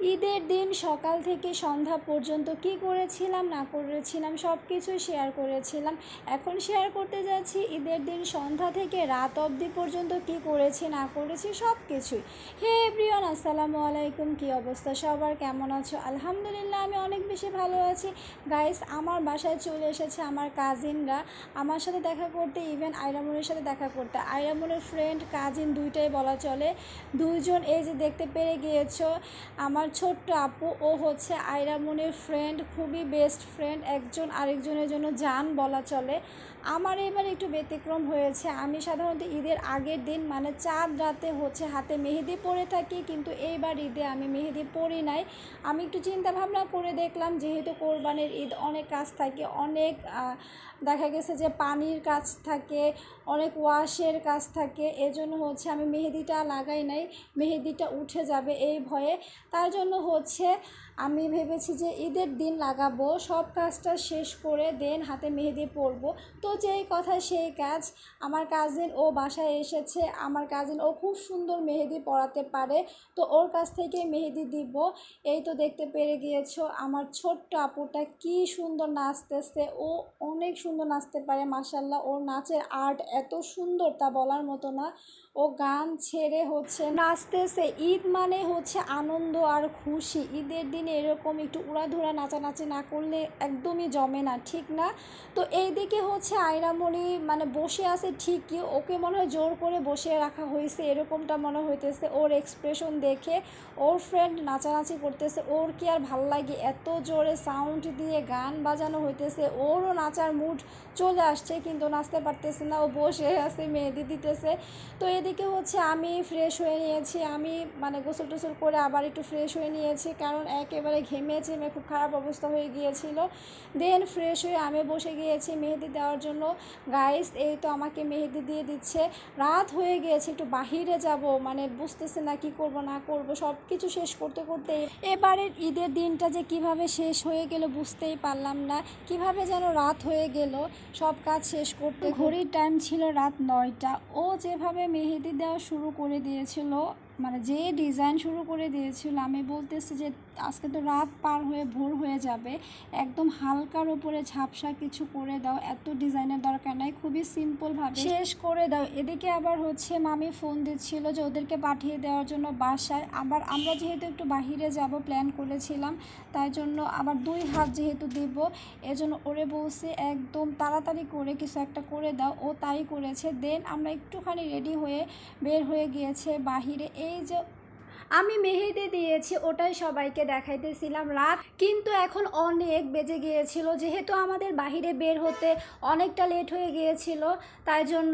ঈদের দিন সকাল থেকে সন্ধ্যা পর্যন্ত কি করেছিলাম না করেছিলাম সব কিছুই শেয়ার করেছিলাম। এখন শেয়ার করতে যাচ্ছি ঈদের দিন সন্ধ্যা থেকে রাত অবধি পর্যন্ত কি করেছি না করেছি সব কিছুই। হে এভরিওয়ান, আসসালামু আলাইকুম। কী অবস্থা সবার, কেমন আছো? আলহামদুলিল্লাহ আমি অনেক বেশি ভালো আছি। গাইস, আমার বাসায় চলে এসেছে আমার কাজিনরা আমার সাথে দেখা করতে, ইভেন আইরামুনের সাথে দেখা করতে। আইরামুনের ফ্রেন্ড কাজিন দুইটাই বলা চলে। দুইজন এই যে দেখতে পেরে গিয়েছো, আমার ছোট্ট আপু, ও হচ্ছে আইরামুনের ফ্রেন্ড, খুবই বেস্ট ফ্রেন্ড, একজন আরেকজনের জন্য জান বলা চলে। আমার এবার একটু ব্যতিক্রম হয়েছে। আমি সাধারণত ঈদের আগের দিন মানে চাঁদ রাতে হচ্ছে হাতে মেহেদি পরে থাকি, কিন্তু এইবার ঈদে আমি মেহেদি পরি নাই। আমি একটু চিন্তা ভাবনা করে দেখলাম, যেহেতু কোরবানির ঈদ, অনেক কাজ থাকে, অনেক দেখা গেছে যে পানির কাজ থাকে, অনেক ওয়াশের কাজ থাকে, এজন্য হচ্ছে আমি মেহেদিটা লাগাই নাই, মেহেদিটা উঠে যাবে এই ভয়ে। তার জন্য হচ্ছে আমি ভেবেছি যে ঈদের দিন লাগাবো, সব কাজটা শেষ করে দেন হাতে মেহেদি পরবো। তো যেই কথা সেই কাজ, আমার কাজিন ও বাসায় এসেছে। আমার কাজিন ও খুব সুন্দর মেহেদি পরাতে পারে, তো ওর কাছ থেকে মেহেদি দিব। এই তো দেখতে পেরে গিয়েছো আমার ছোট্ট আপুটা কি সুন্দর নাচতেছে। ও অনেক সুন্দর নাচতে পারে মাশাল্লাহ। ওর নাচের আর্ট এত সুন্দর তা বলার মতো না। ও গান ছেড়ে হচ্ছে নাচতেছে। ঈদ মানে হচ্ছে আনন্দ আর খুশি। ঈদের দিনে এরকম একটু উড়াধুরা নাচানাচি না করলে একদমই জমে না, ঠিক না? তো এই দিকে হচ্ছে আইরামণি মানে বসে আছে ঠিকই, ওকে মনে হয় জোর করে বসিয়ে রাখা হয়েছে এরকমটা মনে হইতেছে ওর এক্সপ্রেশন দেখে। ওর ফ্রেন্ড নাচানাচি করতেছে, ওর কি আর ভাল লাগে, এত জোরে সাউন্ড দিয়ে গান বাজানো হইতেছে, ওরও নাচার মুড চলে আসছে, কিন্তু নাচতে পারতেছে না, ও বসে আছে মেহেদি দিতেছে। তো এদিকে হচ্ছে আমি ফ্রেশ হয়ে নিয়েছি, আমি মানে গোসল টোসল করে আবার একটু ফ্রেশ হয়ে নিয়েছি, কারণ একেবারে ঘেমে চেমে খুব খারাপ অবস্থা হয়ে গিয়েছিল। দেন ফ্রেশ হয়ে আমি বসে গিয়েছি মেহেদি দেওয়ার জন্য। গাইস, এই তো আমাকে মেহেদি দিয়ে দিচ্ছে। রাত হয়ে গিয়েছে, একটু বাহিরে যাব, মানে বুঝতেছে না কি করব না করব, সব কিছু শেষ করতে করতে এবারের ঈদের দিনটা যে কিভাবে শেষ হয়ে গেল বুঝতেই পারলাম না, কিভাবে যেন রাত হয়ে গেল সব কাজ শেষ করতে। ঘড়ির টাইম ছিল রাত 9টা। ও যেভাবে মেহেদি দেওয়া শুরু করে দিয়েছিল, মানে যে ডিজাইন শুরু করে দিয়েছিল, আমি বলতেছি যে আজকে তো রাত পার হয়ে ভোর হয়ে যাবে, একদম হালকার উপরে ঝাপসা কিছু করে দাও, এত ডিজাইনের দরকার নাই, খুবই সিম্পলভাবে শেষ করে দাও। এদিকে আবার হচ্ছে মামি ফোন দিচ্ছিল যে ওদেরকে পাঠিয়ে দেওয়ার জন্য বাসায়। আবার আমরা যেহেতু একটু বাহিরে যাব প্ল্যান করেছিলাম, তাই জন্য আবার 2 হাত যেহেতু দেব, এজন্য ওরে বলছে একদম তাড়াতাড়ি করে কিছু একটা করে দাও। ও তাই করেছে। দেন আমরা একটুখানি রেডি হয়ে বের হয়ে গিয়েছে বাহিরে। এই যে আমি মেহেদি দিয়েছি ওটাই সবাইকে দেখাইতেছিলাম। রাত কিন্তু এখন অনেক বেজে গিয়েছিল, যেহেতু আমাদের বাহিরে বের হতে অনেকটা লেট হয়ে গিয়েছিল, তাই জন্য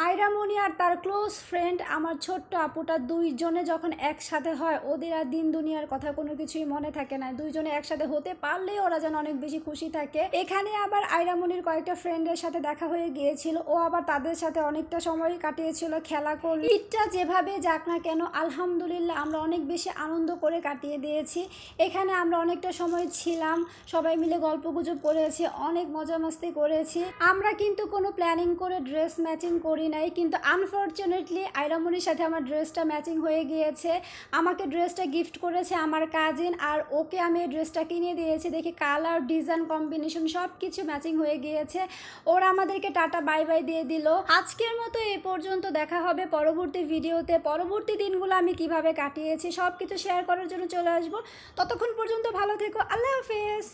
আইরামণি আর তার ক্লোজ ফ্রেন্ড আমার ছোট্ট আপুটা, দুইজনে যখন একসাথে হয় ওদের আর দিন দুনিয়ার কথা কোনো কিছুই মনে থাকে না। দুইজনে একসাথে হতে পারলেই ওরা যেন অনেক বেশি খুশি থাকে। এখানে আবার আইরামণির কয়েকটা ফ্রেন্ডের সাথে দেখা হয়ে গিয়েছিল, ও আবার তাদের সাথে অনেকটা সময় কাটিয়েছিল, খেলা করল। ঈদটা যেভাবে যাক না কেন আলহামদুলিল্লাহ আমরা অনেক বেশি আনন্দ করে কাটিয়ে দিয়েছি। এখানে আমরা অনেকটা সময় ছিলাম, সবাই মিলে গল্পগুজব করেছি, অনেক মজা মাস্তি করেছি। আমরা কিন্তু কোনো প্ল্যানিং করে ড্রেস ম্যাচিং করি নাই, কিন্তু আনফর্চুনেটলি আইরামনির সাথে আমার ড্রেসটা ম্যাচিং হয়ে গিয়েছে। আমাকে ড্রেসটা গিফট করেছে আমার কাজিন, আর ওকে আমি এই ড্রেসটা কিনে দিয়েছি। দেখি কালার, ডিজাইন, কম্বিনেশন সব কিছু ম্যাচিং হয়ে গিয়েছে। ওরা আমাদেরকে টাটা বাই বাই দিয়ে দিল। আজকের মতো এ পর্যন্ত, দেখা হবে পরবর্তী ভিডিওতে। পরবর্তী দিনগুলো আমি কিভাবে কাটিয়েছি সব কিছু শেয়ার করার জন্য চলে আসবো। ততক্ষণ পর্যন্ত ভালো থেকো, আল্লাহ হাফেজ।